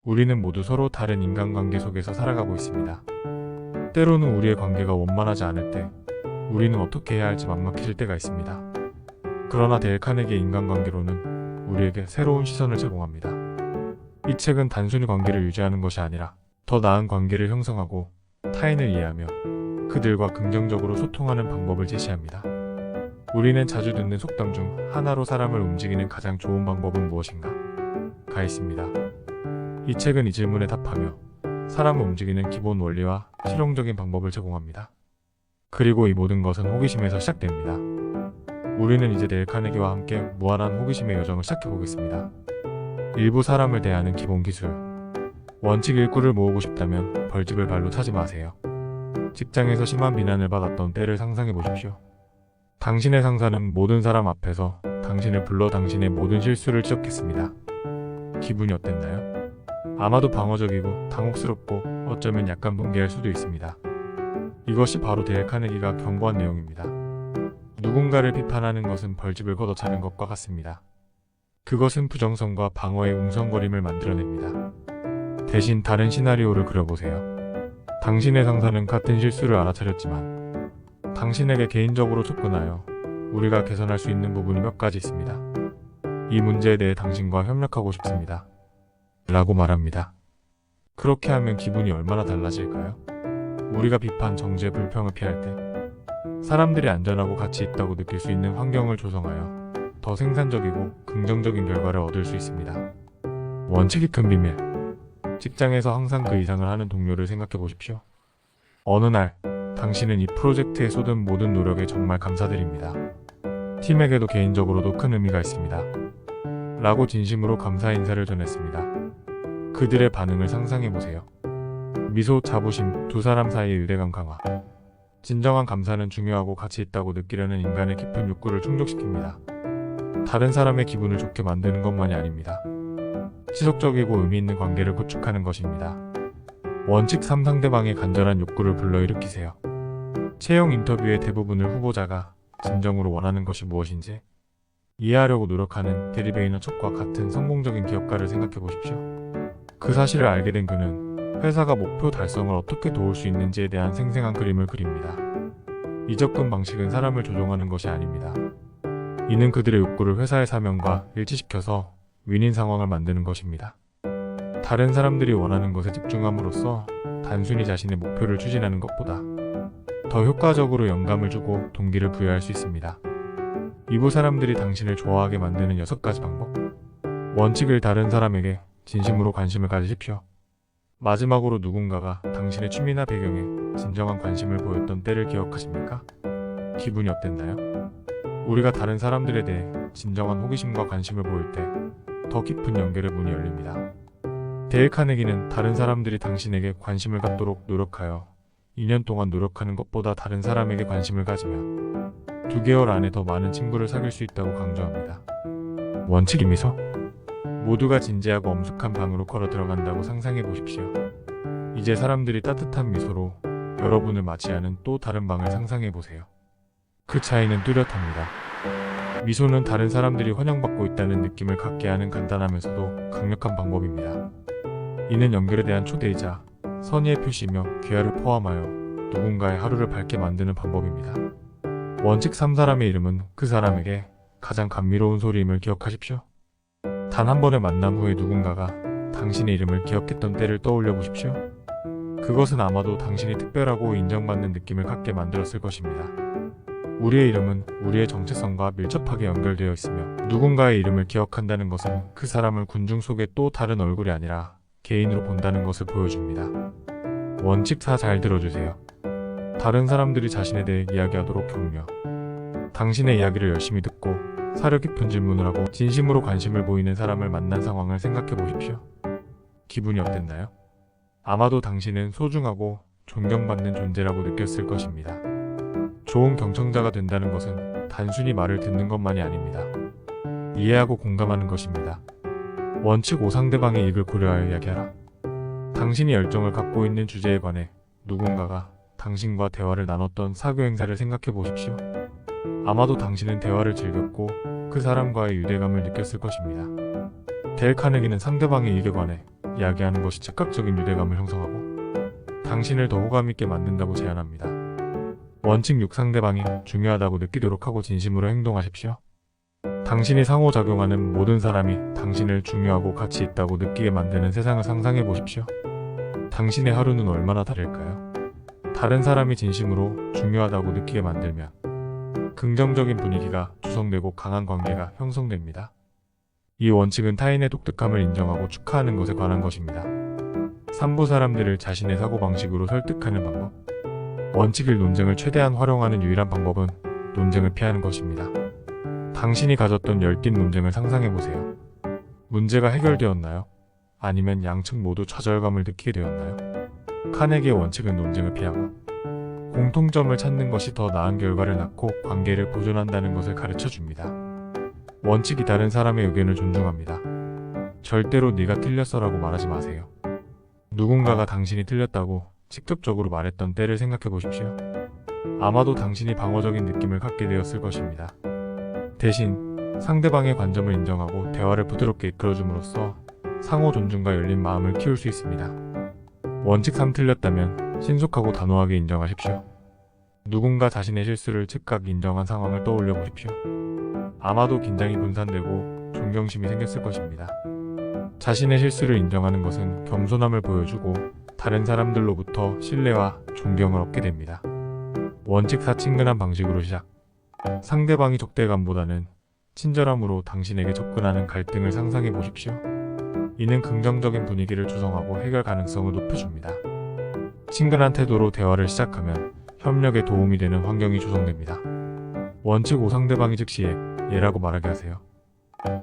우리는 모두 서로 다른 인간관계 속에서 살아가고 있습니다. 때로는 우리의 관계가 원만하지 않을 때 우리는 어떻게 해야 할지 막막해질 때가 있습니다. 그러나 데일 카네기의 인간관계론은 우리에게 새로운 시선을 제공합니다. 이 책은 단순히 관계를 유지하는 것이 아니라 더 나은 관계를 형성하고 타인을 이해하며 그들과 긍정적으로 소통하는 방법을 제시합니다. 우리는 자주 듣는 속담 중 하나로 사람을 움직이는 가장 좋은 방법은 무엇인가? 가 있습니다. 이 책은 이 질문에 답하며 사람을 움직이는 기본 원리와 실용적인 방법을 제공합니다. 그리고 이 모든 것은 호기심에서 시작됩니다. 우리는 이제 데일 카네기와 함께 무한한 호기심의 여정을 시작해보겠습니다. 일부 사람을 대하는 기본 기술. 원칙 1구를 모으고 싶다면 벌집을 발로 차지 마세요. 직장에서 심한 비난을 받았던 때를 상상해 보십시오. 당신의 상사는 모든 사람 앞에서 당신을 불러 당신의 모든 실수를 지적했습니다. 기분이 어땠나요? 아마도 방어적이고 당혹스럽고 어쩌면 약간 분개할 수도 있습니다. 이것이 바로 데일 카네기가 경고한 내용입니다. 누군가를 비판하는 것은 벌집을 걷어차는 것과 같습니다. 그것은 부정성과 방어의 웅성거림을 만들어냅니다. 대신 다른 시나리오를 그려보세요. 당신의 상사는 같은 실수를 알아차렸지만 당신에게 개인적으로 접근하여 우리가 개선할 수 있는 부분이 몇 가지 있습니다. 이 문제에 대해 당신과 협력하고 싶습니다. 라고 말합니다. 그렇게 하면 기분이 얼마나 달라질까요? 우리가 비판, 정죄, 불평을 피할 때 사람들이 안전하고 가치 있다고 느낄 수 있는 환경을 조성하여 더 생산적이고 긍정적인 결과를 얻을 수 있습니다. 원칙이 큰 비밀. 직장에서 항상 그 이상을 하는 동료를 생각해 보십시오. 어느 날 당신은 이 프로젝트에 쏟은 모든 노력에 정말 감사드립니다. 팀에게도 개인적으로도 큰 의미가 있습니다. 라고 진심으로 감사 인사를 전했습니다. 그들의 반응을 상상해 보세요. 미소, 자부심, 두 사람 사이의 유대감 강화. 진정한 감사는 중요하고 가치 있다고 느끼려는 인간의 깊은 욕구를 충족시킵니다. 다른 사람의 기분을 좋게 만드는 것만이 아닙니다. 지속적이고 의미 있는 관계를 구축하는 것입니다. 원칙 3. 상대방의 간절한 욕구를 불러일으키세요. 채용 인터뷰의 대부분을 후보자가 진정으로 원하는 것이 무엇인지 이해하려고 노력하는 게리 베이너척과 같은 성공적인 기업가를 생각해 보십시오. 그 사실을 알게 된 그는 회사가 목표 달성을 어떻게 도울 수 있는지에 대한 생생한 그림을 그립니다. 이 접근 방식은 사람을 조종하는 것이 아닙니다. 이는 그들의 욕구를 회사의 사명과 일치시켜서 윈윈 상황을 만드는 것입니다. 다른 사람들이 원하는 것에 집중함으로써 단순히 자신의 목표를 추진하는 것보다 더 효과적으로 영감을 주고 동기를 부여할 수 있습니다. 이부 사람들이 당신을 좋아하게 만드는 6가지 방법. 원칙을 다른 사람에게 진심으로 관심을 가지십시오. 마지막으로 누군가가 당신의 취미나 배경에 진정한 관심을 보였던 때를 기억하십니까? 기분이 어땠나요? 우리가 다른 사람들에 대해 진정한 호기심과 관심을 보일 때 더 깊은 연결의 문이 열립니다. 데일 카네기는 다른 사람들이 당신에게 관심을 갖도록 노력하여 2년 동안 노력하는 것보다 다른 사람에게 관심을 가지며 2개월 안에 더 많은 친구를 사귈 수 있다고 강조합니다. 원칙이 미소. 모두가 진지하고 엄숙한 방으로 걸어 들어간다고 상상해 보십시오. 이제 사람들이 따뜻한 미소로 여러분을 맞이하는 또 다른 방을 상상해 보세요. 그 차이는 뚜렷합니다. 미소는 다른 사람들이 환영받고 있다는 느낌을 갖게 하는 간단하면서도 강력한 방법입니다. 이는 연결에 대한 초대이자 선의의 표시이며 귀하를 포함하여 누군가의 하루를 밝게 만드는 방법입니다. 원칙 3. 사람의 이름은 그 사람에게 가장 감미로운 소리임을 기억하십시오. 단 한 번의 만남 후에 누군가가 당신의 이름을 기억했던 때를 떠올려 보십시오. 그것은 아마도 당신이 특별하고 인정받는 느낌을 갖게 만들었을 것입니다. 우리의 이름은 우리의 정체성과 밀접하게 연결되어 있으며 누군가의 이름을 기억한다는 것은 그 사람을 군중 속의 또 다른 얼굴이 아니라 개인으로 본다는 것을 보여줍니다. 원칙 4. 잘 들어주세요. 다른 사람들이 자신에 대해 이야기하도록 격려. 당신의 이야기를 열심히 듣고 사려 깊은 질문을 하고 진심으로 관심을 보이는 사람을 만난 상황을 생각해 보십시오. 기분이 어땠나요? 아마도 당신은 소중하고 존경받는 존재라고 느꼈을 것입니다. 좋은 경청자가 된다는 것은 단순히 말을 듣는 것만이 아닙니다. 이해하고 공감하는 것입니다. 원칙 5. 상대방의 이익을 고려하여 이야기하라. 당신이 열정을 갖고 있는 주제에 관해 누군가가 당신과 대화를 나눴던 사교 행사를 생각해 보십시오. 아마도 당신은 대화를 즐겼고 그 사람과의 유대감을 느꼈을 것입니다. 데일 카네기는 상대방의 이익에 관해 이야기하는 것이 즉각적인 유대감을 형성하고 당신을 더 호감 있게 만든다고 제안합니다. 원칙 6. 상대방이 중요하다고 느끼도록 하고 진심으로 행동하십시오. 당신이 상호작용하는 모든 사람이 당신을 중요하고 가치 있다고 느끼게 만드는 세상을 상상해 보십시오. 당신의 하루는 얼마나 다를까요? 다른 사람이 진심으로 중요하다고 느끼게 만들면 긍정적인 분위기가 조성되고 강한 관계가 형성됩니다. 이 원칙은 타인의 독특함을 인정하고 축하하는 것에 관한 것입니다. 3부 사람들을 자신의 사고방식으로 설득하는 방법. 원칙 1. 논쟁을 최대한 활용하는 유일한 방법은 논쟁을 피하는 것입니다. 당신이 가졌던 열띤 논쟁을 상상해보세요. 문제가 해결되었나요? 아니면 양측 모두 좌절감을 느끼게 되었나요? 카네기의 원칙은 논쟁을 피하고 공통점을 찾는 것이 더 나은 결과를 낳고 관계를 보존한다는 것을 가르쳐줍니다. 원칙이 다른 사람의 의견을 존중합니다. 절대로 네가 틀렸어라고 말하지 마세요. 누군가가 당신이 틀렸다고 직접적으로 말했던 때를 생각해 보십시오. 아마도 당신이 방어적인 느낌을 갖게 되었을 것입니다. 대신 상대방의 관점을 인정하고 대화를 부드럽게 이끌어줌으로써 상호 존중과 열린 마음을 키울 수 있습니다. 원칙 3. 틀렸다면 신속하고 단호하게 인정하십시오. 누군가 자신의 실수를 즉각 인정한 상황을 떠올려 보십시오. 아마도 긴장이 분산되고 존경심이 생겼을 것입니다. 자신의 실수를 인정하는 것은 겸손함을 보여주고 다른 사람들로부터 신뢰와 존경을 얻게 됩니다. 원칙 4. 친근한 방식으로 시작. 상대방이 적대감보다는 친절함으로 당신에게 접근하는 갈등을 상상해 보십시오. 이는 긍정적인 분위기를 조성하고 해결 가능성을 높여줍니다. 친근한 태도로 대화를 시작하면 협력에 도움이 되는 환경이 조성됩니다. 원칙 5. 상대방이 즉시 예라고 말하게 하세요.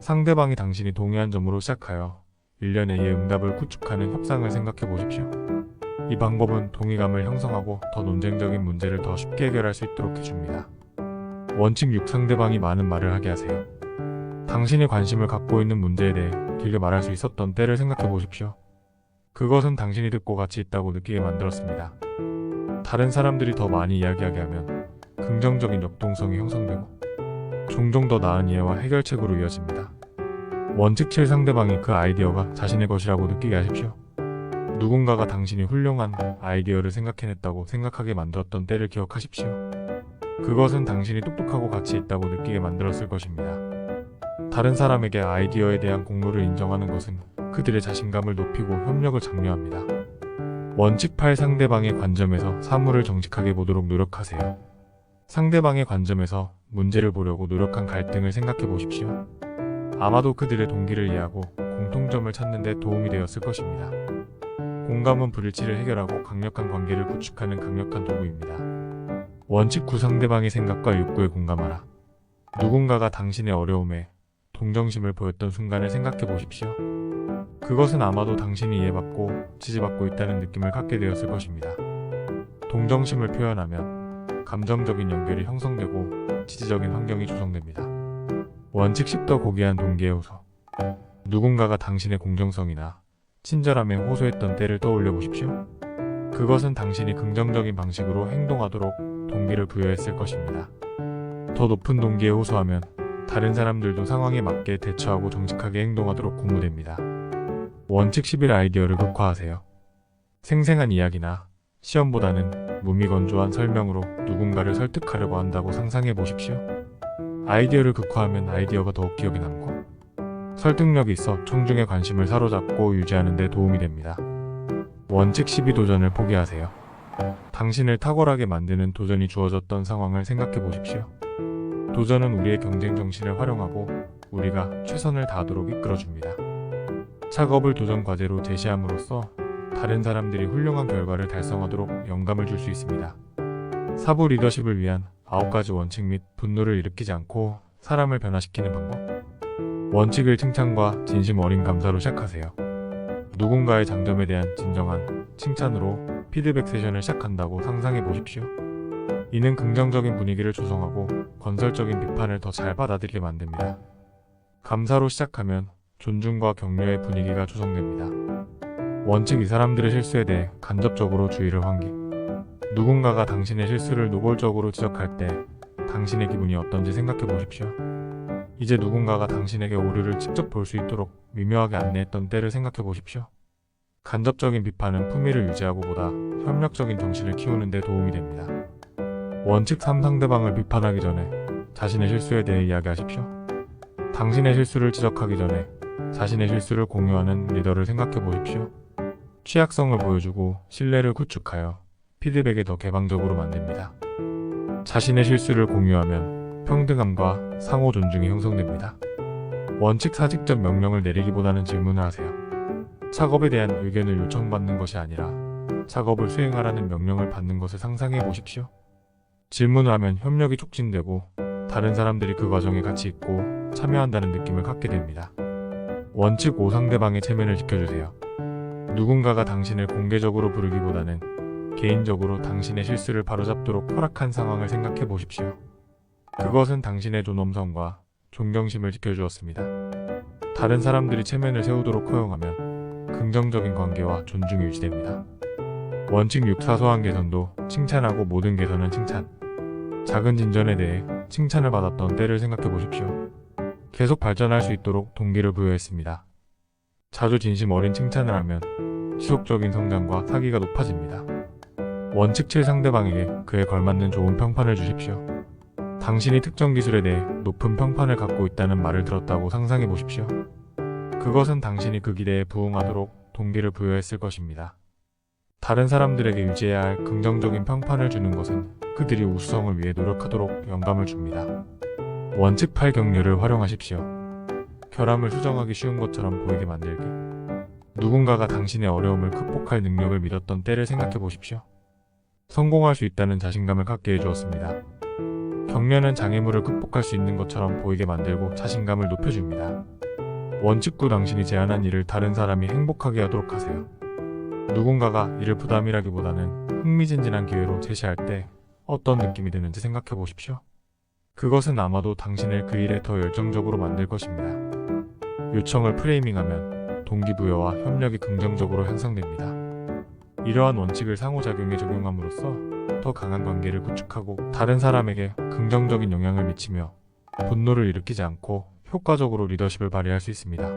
상대방이 당신이 동의한 점으로 시작하여 일련의 예 응답을 구축하는 협상을 생각해 보십시오. 이 방법은 동의감을 형성하고 더 논쟁적인 문제를 더 쉽게 해결할 수 있도록 해줍니다. 원칙 6. 상대방이 많은 말을 하게 하세요. 당신이 관심을 갖고 있는 문제에 대해 길게 말할 수 있었던 때를 생각해 보십시오. 그것은 당신이 듣고 가치 있다고 느끼게 만들었습니다. 다른 사람들이 더 많이 이야기하게 하면 긍정적인 역동성이 형성되고 종종 더 나은 이해와 해결책으로 이어집니다. 원칙 7. 상대방이 그 아이디어가 자신의 것이라고 느끼게 하십시오. 누군가가 당신이 훌륭한 아이디어를 생각해냈다고 생각하게 만들었던 때를 기억하십시오. 그것은 당신이 똑똑하고 가치 있다고 느끼게 만들었을 것입니다. 다른 사람에게 아이디어에 대한 공로를 인정하는 것은 그들의 자신감을 높이고 협력을 장려합니다. 원칙 8. 상대방의 관점에서 사물을 정직하게 보도록 노력하세요. 상대방의 관점에서 문제를 보려고 노력한 갈등을 생각해 보십시오. 아마도 그들의 동기를 이해하고 공통점을 찾는 데 도움이 되었을 것입니다. 공감은 불일치를 해결하고 강력한 관계를 구축하는 강력한 도구입니다. 원칙 9. 상대방의 생각과 욕구에 공감하라. 누군가가 당신의 어려움에 동정심을 보였던 순간을 생각해 보십시오. 그것은 아마도 당신이 이해받고 지지받고 있다는 느낌을 갖게 되었을 것입니다. 동정심을 표현하면 감정적인 연결이 형성되고 지지적인 환경이 조성됩니다. 원칙 10. 더 고귀한 동기의 호소. 누군가가 당신의 공정성이나 친절함에 호소했던 때를 떠올려 보십시오. 그것은 당신이 긍정적인 방식으로 행동하도록 동기를 부여했을 것입니다. 더 높은 동기에 호소하면 다른 사람들도 상황에 맞게 대처하고 정직하게 행동하도록 고무됩니다. 원칙 11. 아이디어를 극화하세요. 생생한 이야기나 시험보다는 무미건조한 설명으로 누군가를 설득하려고 한다고 상상해 보십시오. 아이디어를 극화하면 아이디어가 더욱 기억에 남고 설득력이 있어 청중의 관심을 사로잡고 유지하는 데 도움이 됩니다. 원칙 12. 도전을 포기하세요. 당신을 탁월하게 만드는 도전이 주어졌던 상황을 생각해 보십시오. 도전은 우리의 경쟁 정신을 활용하고 우리가 최선을 다하도록 이끌어줍니다. 작업을 도전 과제로 제시함으로써 다른 사람들이 훌륭한 결과를 달성하도록 영감을 줄 수 있습니다. 사부 리더십을 위한 9가지 원칙 및 분노를 일으키지 않고 사람을 변화시키는 방법. 원칙을 칭찬과 진심 어린 감사로 시작하세요. 누군가의 장점에 대한 진정한 칭찬으로 피드백 세션을 시작한다고 상상해 보십시오. 이는 긍정적인 분위기를 조성하고 건설적인 비판을 더 잘 받아들이게 만듭니다. 감사로 시작하면 존중과 격려의 분위기가 조성됩니다. 원칙 2. 사람들의 실수에 대해 간접적으로 주의를 환기. 누군가가 당신의 실수를 노골적으로 지적할 때 당신의 기분이 어떤지 생각해 보십시오. 이제 누군가가 당신에게 오류를 직접 볼 수 있도록 미묘하게 안내했던 때를 생각해 보십시오. 간접적인 비판은 품위를 유지하고 보다 협력적인 정신을 키우는 데 도움이 됩니다. 원칙 3. 상대방을 비판하기 전에 자신의 실수에 대해 이야기하십시오. 당신의 실수를 지적하기 전에 자신의 실수를 공유하는 리더를 생각해 보십시오. 취약성을 보여주고 신뢰를 구축하여 피드백에 더 개방적으로 만듭니다. 자신의 실수를 공유하면 평등함과 상호 존중이 형성됩니다. 원칙 4. 직접 명령을 내리기보다는 질문을 하세요. 작업에 대한 의견을 요청받는 것이 아니라 작업을 수행하라는 명령을 받는 것을 상상해 보십시오. 질문을 하면 협력이 촉진되고 다른 사람들이 그 과정에 같이 있고 참여한다는 느낌을 갖게 됩니다. 원칙 5. 상대방의 체면을 지켜주세요. 누군가가 당신을 공개적으로 부르기보다는 개인적으로 당신의 실수를 바로잡도록 허락한 상황을 생각해 보십시오. 그것은 당신의 존엄성과 존경심을 지켜주었습니다. 다른 사람들이 체면을 세우도록 허용하면 긍정적인 관계와 존중이 유지됩니다. 원칙 6. 사소한 개선도 칭찬하고 모든 개선은 칭찬. 작은 진전에 대해 칭찬을 받았던 때를 생각해 보십시오. 계속 발전할 수 있도록 동기를 부여했습니다. 자주 진심 어린 칭찬을 하면 지속적인 성장과 사기가 높아집니다. 원칙 7. 상대방에게 그에 걸맞는 좋은 평판을 주십시오. 당신이 특정 기술에 대해 높은 평판을 갖고 있다는 말을 들었다고 상상해 보십시오. 그것은 당신이 그 기대에 부응하도록 동기를 부여했을 것입니다. 다른 사람들에게 유지해야 할 긍정적인 평판을 주는 것은 그들이 우수성을 위해 노력하도록 영감을 줍니다. 원칙 8. 격려를 활용하십시오. 결함을 수정하기 쉬운 것처럼 보이게 만들기. 누군가가 당신의 어려움을 극복할 능력을 믿었던 때를 생각해 보십시오. 성공할 수 있다는 자신감을 갖게 해주었습니다. 격려는 장애물을 극복할 수 있는 것처럼 보이게 만들고 자신감을 높여줍니다. 원칙 9. 당신이 제안한 일을 다른 사람이 행복하게 하도록 하세요. 누군가가 이를 부담이라기보다는 흥미진진한 기회로 제시할 때 어떤 느낌이 드는지 생각해 보십시오. 그것은 아마도 당신을 그 일에 더 열정적으로 만들 것입니다. 요청을 프레이밍하면 동기부여와 협력이 긍정적으로 형성됩니다. 이러한 원칙을 상호작용에 적용함으로써 더 강한 관계를 구축하고 다른 사람에게 긍정적인 영향을 미치며 분노를 일으키지 않고 효과적으로 리더십을 발휘할 수 있습니다.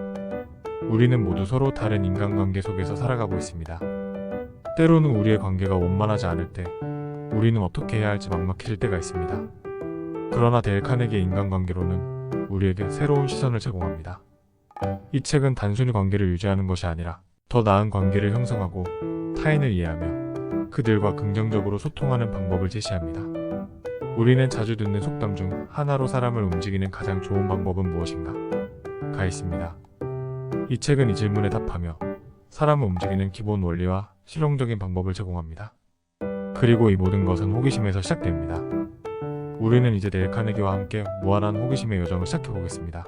우리는 모두 서로 다른 인간관계 속에서 살아가고 있습니다. 때로는 우리의 관계가 원만하지 않을 때 우리는 어떻게 해야 할지 막막해질 때가 있습니다. 그러나 데일 카네기의 인간관계로는 우리에게 새로운 시선을 제공합니다. 이 책은 단순히 관계를 유지하는 것이 아니라 더 나은 관계를 형성하고 타인을 이해하며 그들과 긍정적으로 소통하는 방법을 제시합니다. 우리는 자주 듣는 속담 중 하나로 사람을 움직이는 가장 좋은 방법은 무엇인가? 가 있습니다. 이 책은 이 질문에 답하며 사람을 움직이는 기본 원리와 실용적인 방법을 제공합니다. 그리고 이 모든 것은 호기심에서 시작됩니다. 우리는 이제 데일 카네기와 함께 무한한 호기심의 여정을 시작해 보겠습니다.